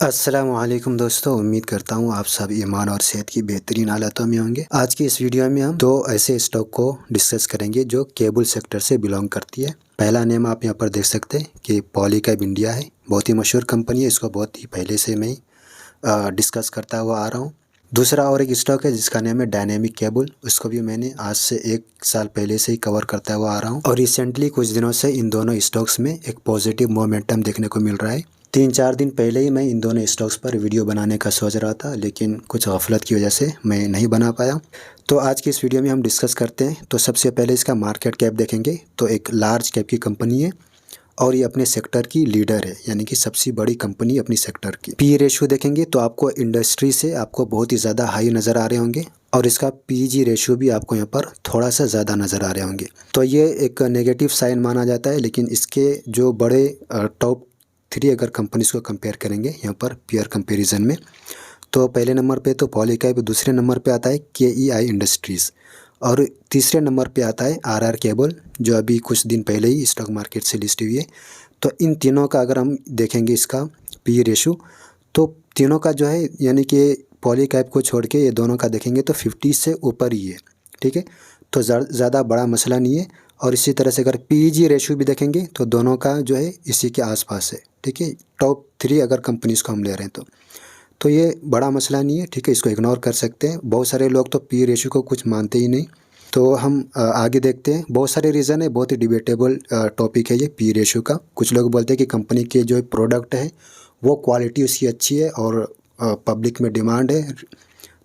अस्सलामुअलैकुम दोस्तों, उम्मीद करता हूँ आप सब ईमान और सेहत की बेहतरीन हालातों में होंगे। आज की इस वीडियो में हम दो ऐसे स्टॉक को डिस्कस करेंगे जो केबल सेक्टर से बिलोंग करती है। पहला नेम आप यहाँ पर देख सकते हैं कि पॉलीकैब इंडिया है। बहुत ही मशहूर कंपनी है, इसको बहुत ही पहले से मैं डिस्कस करता हुआ आ रहा हूँ। दूसरा और एक स्टॉक है जिसका नेम है डायनेमिक केबल। उसको भी मैंने आज से 1 साल पहले से ही कवर करता हुआ आ रहा हूँ और रिसेंटली कुछ दिनों से इन दोनों स्टॉक्स में एक पॉजिटिव मोमेंटम देखने को मिल रहा है। 3-4 दिन पहले ही मैं इन दोनों स्टॉक्स पर वीडियो बनाने का सोच रहा था, लेकिन कुछ गफलत की वजह से मैं नहीं बना पाया। तो आज की इस वीडियो में हम डिस्कस करते हैं। तो सबसे पहले इसका मार्केट कैप देखेंगे तो एक लार्ज कैप की कंपनी है और ये अपने सेक्टर की लीडर है, यानी कि सबसे बड़ी कंपनी अपनी सेक्टर की। पी रेशियो देखेंगे तो आपको इंडस्ट्री से आपको बहुत ही ज़्यादा हाई नज़र आ रहे होंगे और इसका पीजी रेशियो भी आपको यहाँ पर थोड़ा सा ज़्यादा नज़र आ रहे होंगे। तो ये एक नेगेटिव साइन माना जाता है, लेकिन इसके जो बड़े टॉप 3 अगर कंपनीज को कंपेयर करेंगे यहाँ पर पीयर कंपैरिजन में, तो पहले नंबर पे तो पॉलीकैब, दूसरे नंबर पे आता है KEI इंडस्ट्रीज़ और तीसरे नंबर पे आता है RR केबल, जो अभी कुछ दिन पहले ही स्टॉक मार्केट से लिस्ट हुई है। तो इन तीनों का अगर हम देखेंगे इसका पी रेशो, तो तीनों का जो है, यानी कि पॉलीकैब को छोड़ के ये दोनों का देखेंगे तो 50 से ऊपर ही है, ठीक है। तो ज़्यादा बड़ा मसला नहीं है। और इसी तरह से अगर पीजी रेशियो भी देखेंगे तो दोनों का जो है इसी के आसपास है, ठीक है। टॉप 3 अगर कंपनीज़ को हम ले रहे हैं तो ये बड़ा मसला नहीं है, ठीक है। इसको इग्नोर कर सकते हैं। बहुत सारे लोग तो पी रेशियो को कुछ मानते ही नहीं। तो हम आगे देखते हैं। बहुत सारे रीज़न है, बहुत ही डिबेटेबल टॉपिक है ये पी रेशियो का। कुछ लोग बोलते हैं कि कंपनी के जो प्रोडक्ट है वो क्वालिटी उसकी अच्छी है और पब्लिक में डिमांड है,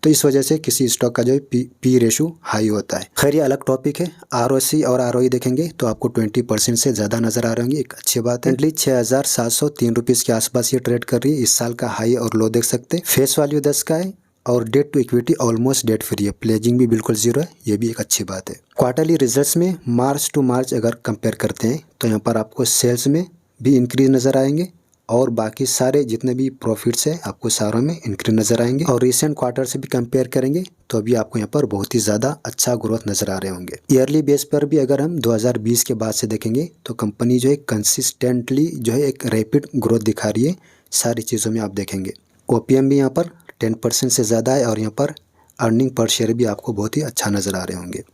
तो इस वजह से किसी स्टॉक का जो है पी रेशो हाई होता है। खैर ये अलग टॉपिक है। ROC और ROE देखेंगे तो आपको 20% से ज़्यादा नज़र आ रहे होंगे, एक अच्छी बात है। 6,703 रुपीज़ के आसपास ये ट्रेड कर रही है। इस साल का हाई और लो देख सकते हैं। फेस वैल्यू 10 का है और debt to equity almost debt free है। प्लेजिंग भी बिल्कुल जीरो है, ये भी एक अच्छी बात है। क्वार्टरली रिजल्ट्स में मार्च टू मार्च अगर कंपेयर करते हैं तो यहाँ पर आपको सेल्स में भी इंक्रीज नज़र आएंगे और बाकी सारे जितने भी प्रॉफिट्स है आपको सारों में इंक्रीज नज़र आएंगे। और रिसेंट क्वार्टर से भी कंपेयर करेंगे तो अभी आपको यहाँ पर बहुत ही ज़्यादा अच्छा ग्रोथ नज़र आ रहे होंगे। ईयरली बेस पर भी अगर हम 2020 के बाद से देखेंगे तो कंपनी जो है कंसिस्टेंटली जो है एक रैपिड ग्रोथ दिखा रही है। सारी चीज़ों में आप देखेंगे OPM भी यहाँ पर 10% से ज़्यादा है और यहाँ पर अर्निंग पर शेयर भी आपको बहुत ही अच्छा नज़र आ रहे होंगे।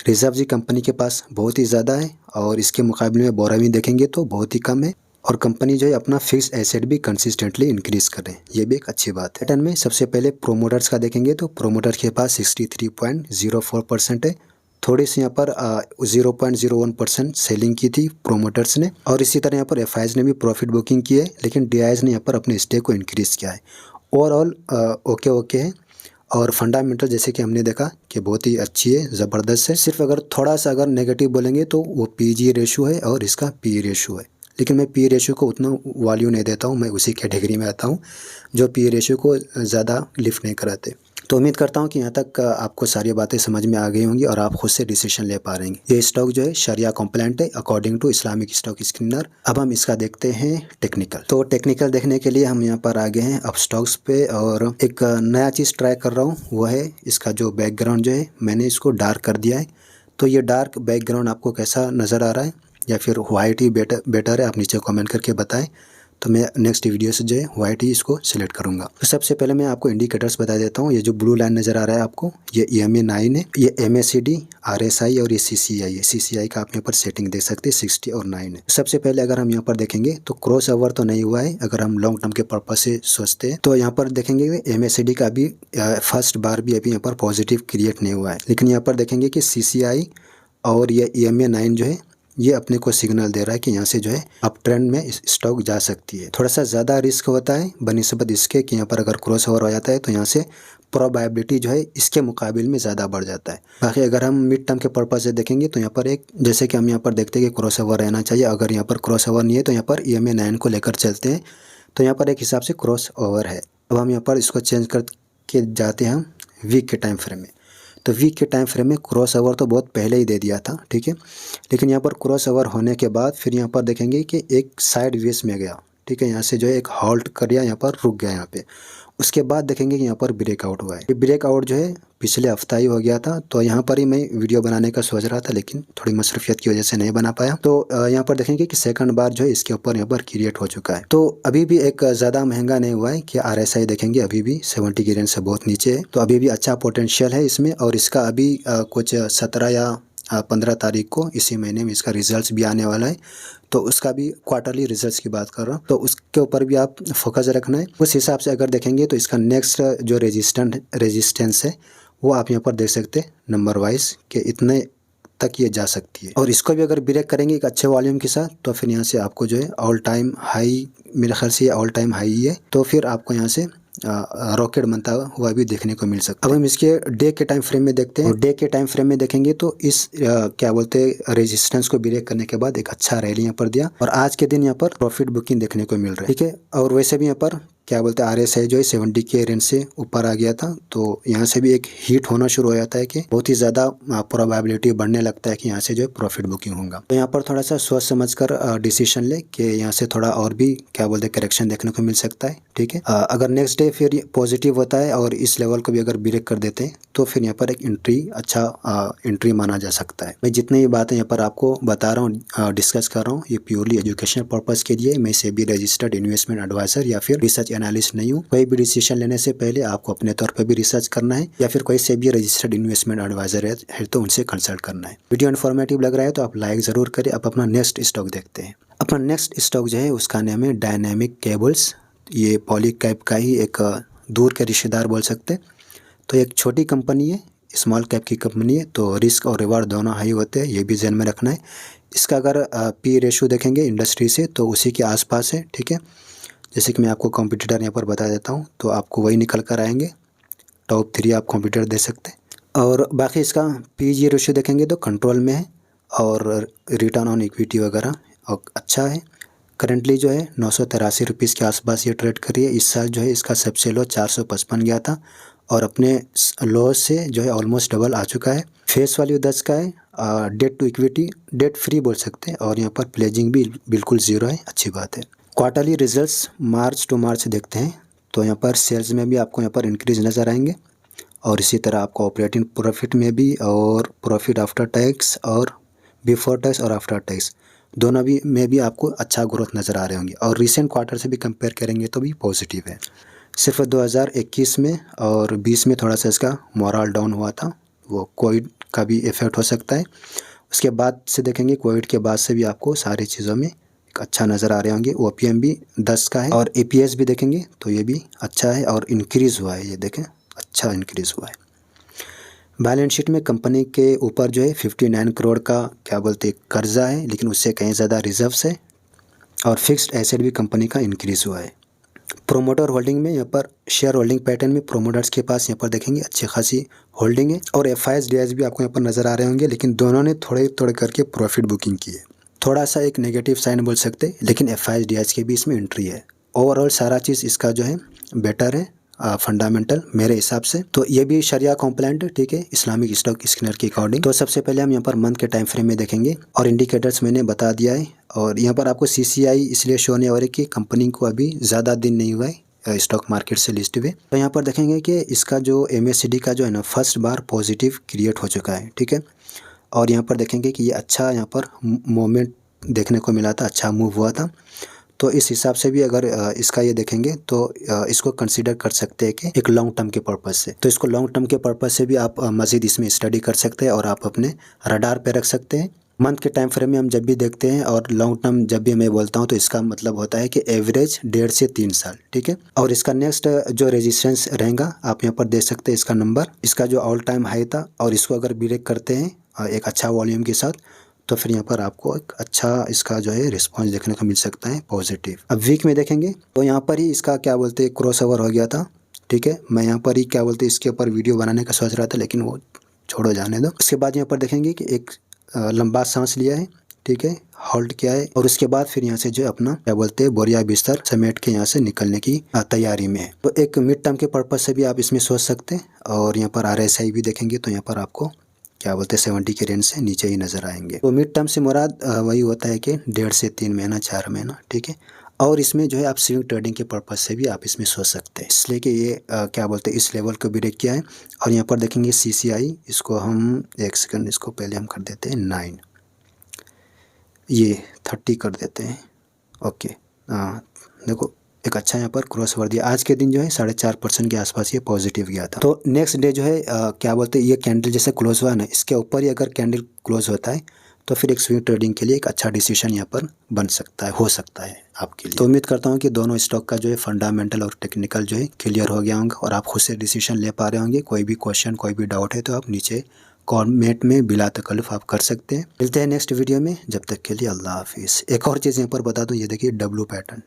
रिजर्व जी कंपनी के पास बहुत ही ज़्यादा है और इसके मुकाबले में बोराविंग देखेंगे तो बहुत ही कम है। और कंपनी जो है अपना फिक्स एसेट भी कंसिस्टेंटली इंक्रीज कर रहे हैं, ये भी एक अच्छी बात है। रिटर्न में सबसे पहले प्रोमोटर्स का देखेंगे तो प्रोमोटर के पास 63.04% है। थोड़ी सी यहाँ पर 0.01% सेलिंग की थी प्रोमोटर्स ने। और इसी तरह यहाँ पर FIs ने भी प्रॉफिट बुकिंग की है, लेकिन DIs ने यहाँ पर अपने स्टेक को इंक्रीज़ किया है। ओवरऑल ओके है। और फंडामेंटल जैसे कि हमने देखा कि बहुत ही अच्छी है, ज़बरदस्त है। सिर्फ अगर थोड़ा सा अगर नेगेटिव बोलेंगे तो वो PG रेशो है और इसका पी रेशो है, लेकिन मैं पी रेशियो को उतना वैल्यू नहीं देता हूँ। मैं उसी कैटेगरी में आता हूँ जो पी रेशियो को ज़्यादा लिफ्ट नहीं कराते। तो उम्मीद करता हूँ कि यहाँ तक आपको सारी बातें समझ में आ गई होंगी और आप खुद से डिसीजन ले पा रहे हैं। ये स्टॉक जो है शरिया कॉम्प्लाइंट है according to Islamic stock screener. अब हम इसका देखते हैं टेक्निकल। तो टेक्निकल देखने के लिए हम यहाँ पर आ गए हैं अब स्टॉक्स पे और एक नया चीज़ ट्राई कर रहा हूँ, वो है इसका जो बैकग्राउंड जो है मैंने इसको डार्क कर दिया है। तो ये डार्क बैकग्राउंड आपको कैसा नज़र आ रहा है या फिर वाइट ही बेटर है, आप नीचे कमेंट करके बताएं। तो मैं नेक्स्ट वीडियो से जो है वाइट ही इसको सिलेक्ट करूंगा। तो सबसे पहले मैं आपको इंडिकेटर्स बता देता हूँ। ये जो ब्लू लाइन नज़र आ रहा है आपको, ये EMA 9 है, ये MACD RSI और ये CCI है। CCI का आप यहाँ पर सेटिंग देख सकते हैं 60 और 9 है। सबसे पहले अगर हम यहाँ पर देखेंगे तो क्रॉस ओवर तो नहीं हुआ है। अगर हम लॉन्ग टर्म के पर्पज से सोचते हैं तो यहाँ पर देखेंगे MACD का अभी फर्स्ट बार भी अभी यहाँ पर पॉजिटिव क्रिएट नहीं हुआ है, लेकिन यहाँ पर देखेंगे कि CCI और ये EMA 9 जो है ये अपने को सिग्नल दे रहा है कि यहाँ से जो है अप ट्रेंड में स्टॉक जा सकती है। थोड़ा सा ज़्यादा रिस्क होता है बनिस्बत इसके कि यहाँ पर अगर क्रॉस ओवर हो जाता है तो यहाँ से प्रोबेबिलिटी जो है इसके मुकाबले में ज़्यादा बढ़ जाता है। बाकी अगर हम मिड टर्म के पर्पज से देखेंगे तो यहाँ पर एक जैसे कि हम यहाँ पर देखते हैं कि क्रॉस ओवर रहना चाहिए। अगर यहाँ पर क्रॉस ओवर नहीं है तो यहाँ पर EMA 9 को लेकर चलते हैं तो यहाँ पर एक हिसाब से क्रॉस ओवर है। अब हम यहाँ पर इसको चेंज करके जाते हैं हम वीक के टाइम फ्रेम में। तो वीक के टाइम फ्रेम में क्रॉस ओवर तो बहुत पहले ही दे दिया था, ठीक है, लेकिन यहाँ पर क्रॉस ओवर होने के बाद फिर यहाँ पर देखेंगे कि एक साइड वेज में गया, ठीक है। यहाँ से जो है एक हॉल्ट कर दिया, यहाँ पर रुक गया यहाँ पे उसके बाद देखेंगे कि यहाँ पर ब्रेकआउट हुआ है। ये ब्रेकआउट जो है पिछले हफ्ता ही हो गया था, तो यहाँ पर ही मैं वीडियो बनाने का सोच रहा था, लेकिन थोड़ी मसरूफियत की वजह से नहीं बना पाया। तो यहाँ पर देखेंगे कि सेकंड बार जो है इसके ऊपर यहाँ पर क्रिएट हो चुका है। तो अभी भी एक ज़्यादा महंगा नहीं हुआ है कि RSI देखेंगे अभी भी 70 की रेंज से बहुत नीचे है, तो अभी भी अच्छा पोटेंशियल है इसमें। और इसका अभी कुछ 17 या 15 तारीख को इसी महीने में इसका रिजल्ट्स भी आने वाला है, तो उसका भी क्वार्टरली रिजल्ट्स की बात कर रहा हूँ, तो उसके ऊपर भी आप फोकस रखना है। उस हिसाब से अगर देखेंगे तो इसका नेक्स्ट जो रेजिस्टेंस है वो आप यहाँ पर देख सकते हैं नंबर वाइज कि इतने तक ये जा सकती है। और इसको भी अगर ब्रेक करेंगे एक अच्छे वॉल्यूम के साथ, तो फिर यहाँ से आपको जो है ऑल टाइम हाई, मेरे ख्याल से ये ऑल टाइम हाई है, तो फिर आपको यहाँ से रॉकेट बनता हुआ भी देखने को मिल सकता है। अब हम इसके डे के टाइम फ्रेम में देखते हैं। डे के टाइम फ्रेम में देखेंगे तो इस क्या बोलते हैं रेजिस्टेंस को ब्रेक करने के बाद एक अच्छा रैली यहाँ पर दिया, और आज के दिन यहाँ पर प्रॉफिट बुकिंग देखने को मिल रहा है, ठीक है। और वैसे भी यहाँ पर क्या बोलते हैं RSI जो है 70 के रेंज से ऊपर आ गया था, तो यहाँ से भी एक हीट होना शुरू हो जाता है कि बहुत ही ज़्यादा प्रोबेबिलिटी बढ़ने लगता है कि यहाँ से जो है प्रॉफिट बुकिंग होगा। तो यहाँ पर थोड़ा सा सोच समझ कर डिसीजन ले कि यहाँ से थोड़ा और भी क्या बोलते हैं करेक्शन देखने को मिल सकता है, ठीक है। अगर नेक्स्ट डे फिर पॉजिटिव होता है और इस लेवल को भी अगर ब्रेक कर देते हैं, तो फिर यहाँ पर एक अच्छा एंट्री माना जा सकता है। मैं जितनी भी बातें यहाँ पर आपको बता रहा हूँ, डिस्कस कर रहा हूँ, ये प्योरली एजुकेशनल पर्पज़ के लिए। मैं सेबी रजिस्टर्ड इन्वेस्टमेंट एडवाइजर या फिर रिसर्च एनालिस्ट नहीं हूँ। कोई भी डिसीजन लेने से पहले आपको अपने तौर पर भी रिसर्च करना है, या फिर कोई सेबी रजिस्टर्ड इन्वेस्टमेंट एडवाइजर है तो उनसे कंसल्ट करना है। वीडियो इन्फॉर्मेटिव लग रहा है तो आप लाइक ज़रूर करें। अब अपना नेक्स्ट स्टॉक देखते हैं। अपना नेक्स्ट स्टॉक जो है उसका नाम है डायनामिक केबल्स। ये पॉलीकैब का ही एक दूर के रिश्तेदार बोल सकते हैं। तो एक छोटी कंपनी है, स्मॉल कैप की कंपनी है, तो रिस्क और रिवार्ड दोनों हाई होते हैं, ये भी ध्यान में रखना है। इसका अगर पी रेशो देखेंगे इंडस्ट्री से तो उसी के आसपास है, ठीक है। जैसे कि मैं आपको कॉम्पिटिटर यहाँ पर बता देता हूँ, तो आपको वही निकल कर आएंगे। टॉप 3 आप कॉम्पिटिटर दे सकते हैं। और बाकी इसका PE रेशो देखेंगे तो कंट्रोल में है, और रिटर्न ऑन इक्विटी वगैरह और अच्छा है। करंटली जो है 983 रुपीज़ के आसपास ये ट्रेड कर रही है। इस साल जो है इसका सबसे लो 455 गया था, और अपने लो से जो है ऑलमोस्ट डबल आ चुका है। फेस वैल्यू 10 का है। Debt to equity debt free बोल सकते हैं, और यहाँ पर प्लेजिंग भी बिल्कुल ज़ीरो है, अच्छी बात है। क्वार्टरली रिजल्ट्स मार्च टू मार्च देखते हैं, तो यहाँ पर सेल्स में भी आपको यहाँ पर इंक्रीज नज़र आएंगे, और इसी तरह आपको ऑपरेटिंग प्रॉफिट में भी, और प्रॉफिट आफ्टर टैक्स, और बिफोर टैक्स और आफ्टर टैक्स दोनों भी में भी आपको अच्छा ग्रोथ नज़र आ रहे होंगे। और रिसेंट क्वार्टर से भी कंपेयर करेंगे तो भी पॉजिटिव है। सिर्फ 2021 में और 20 में थोड़ा सा इसका मोरल डाउन हुआ था, वो कोविड का भी इफ़ेक्ट हो सकता है। उसके बाद से देखेंगे कोविड के बाद से भी आपको सारी चीज़ों में एक अच्छा नज़र आ रहे होंगे। OPM भी 10 का है, और EPS भी देखेंगे तो ये भी अच्छा है और इंक्रीज़ हुआ है, ये देखें अच्छा इंक्रीज़ हुआ है। बैलेंस शीट में कंपनी के ऊपर जो है 59 करोड़ का क्या बोलते हैं कर्जा है, लेकिन उससे कहीं ज़्यादा रिजर्व्स है, और फिक्स्ड एसेट भी कंपनी का इंक्रीज़ हुआ है। प्रोमोटर होल्डिंग में यहाँ पर शेयर होल्डिंग पैटर्न में प्रोमोटर्स के पास यहाँ पर देखेंगे अच्छी खासी होल्डिंग है, और FIs DIs भी आपको यहाँ पर नज़र आ रहे होंगे, लेकिन दोनों ने थोड़े थोड़े करके प्रॉफिट बुकिंग की है। थोड़ा सा एक नेगेटिव साइन बोल सकते हैं, लेकिन FIs DIs के भी इसमें एंट्री है। ओवरऑल सारा चीज़ इसका जो है बेटर है फंडामेंटल मेरे हिसाब से। तो ये भी शरिया कॉम्प्लाइंट है, ठीक है, इस्लामिक स्टॉक स्कैनर के अकॉर्डिंग। तो सबसे पहले हम यहाँ पर मंथ के टाइम फ्रेम में देखेंगे, और इंडिकेटर्स मैंने बता दिया है। और यहाँ पर आपको CCI इसलिए शो नहीं हो रही कि कंपनी को अभी ज़्यादा दिन नहीं हुआ है स्टॉक मार्केट से लिस्ट हुए। तो यहाँ पर देखेंगे कि इसका जो MACD का जो है ना फर्स्ट बार पॉजिटिव क्रिएट हो चुका है, ठीक है। और यहाँ पर देखेंगे कि ये अच्छा यहाँ पर मोमेंट देखने को मिला था, अच्छा मूव हुआ था। तो इस हिसाब से भी अगर इसका ये देखेंगे तो इसको कंसीडर कर सकते हैं कि एक लॉन्ग टर्म के पर्पज़ से। तो इसको लॉन्ग टर्म के पर्पज़ से भी आप मज़ीद इसमें स्टडी कर सकते हैं, और आप अपने रडार पे रख सकते हैं। मंथ के टाइम फ्रेम में हम जब भी देखते हैं, और लॉन्ग टर्म जब भी मैं बोलता हूँ, तो इसका मतलब होता है कि एवरेज 1.5 से 3 साल, ठीक है। और इसका नेक्स्ट जो रेजिस्टेंस रहेगा आप यहाँ पर देख सकते हैं इसका नंबर, इसका जो ऑल टाइम हाई था, और इसको अगर ब्रेक करते हैं एक अच्छा वॉल्यूम के साथ, तो फिर यहाँ पर आपको एक अच्छा इसका जो है रिस्पांस देखने को मिल सकता है पॉजिटिव। अब वीक में देखेंगे तो यहाँ पर ही इसका क्या बोलते हैं क्रॉस ओवर हो गया था, ठीक है। मैं यहाँ पर ही क्या बोलते हैं इसके ऊपर वीडियो बनाने का सोच रहा था, लेकिन वो छोड़ो, जाने दो। उसके बाद यहाँ पर देखेंगे कि एक लंबा सांस लिया है, ठीक है, होल्ड किया है, और उसके बाद फिर यहाँ से जो अपना क्या बोलते हैं बोरिया बिस्तर समेट के यहाँ से निकलने की तैयारी में है। तो एक मिड टर्म के पर्पज से भी आप इसमें सोच सकते हैं। और यहाँ पर RSI भी देखेंगे तो यहाँ पर आपको क्या बोलते हैं 70 के रेंज से नीचे ही नज़र आएंगे। तो मिड टर्म से मुराद वही होता है कि 1.5 से 3 महीना 4 महीना, ठीक है। और इसमें जो है आप स्विंग ट्रेडिंग के पर्पज़ से भी आप इसमें सोच सकते हैं, इसलिए कि ये क्या बोलते हैं इस लेवल को ब्रेक किया है। और यहाँ पर देखेंगे CCI, इसको हम 1 सेकंड, इसको पहले हम कर देते हैं 9, ये 30 कर देते हैं। ओके, देखो एक अच्छा यहाँ पर क्रॉस ओवर दिया। आज के दिन जो है 4.5% के आसपास ये पॉजिटिव गया था। तो नेक्स्ट डे जो है क्या बोलते हैं ये कैंडल जैसे क्लोज हुआ ना, इसके ऊपर ही अगर कैंडल क्लोज होता है तो फिर एक स्विंग ट्रेडिंग के लिए एक अच्छा डिसीजन यहाँ पर बन सकता है, हो सकता है आपके लिए। तो उम्मीद करता हूँ कि दोनों स्टॉक का जो है फंडामेंटल और टेक्निकल जो है क्लियर हो गया होगा और आप खुद से डिसीजन ले पा रहे होंगे। कोई भी क्वेश्चन, कोई भी डाउट है तो आप नीचे कमेंट में बिला तकल्लुफ़ आप कर सकते हैं। मिलते हैं नेक्स्ट वीडियो में, जब तक के लिए अल्लाह हाफिज़। एक और चीज़ यहाँ पर बता दूँ, ये देखिए W पैटर्न।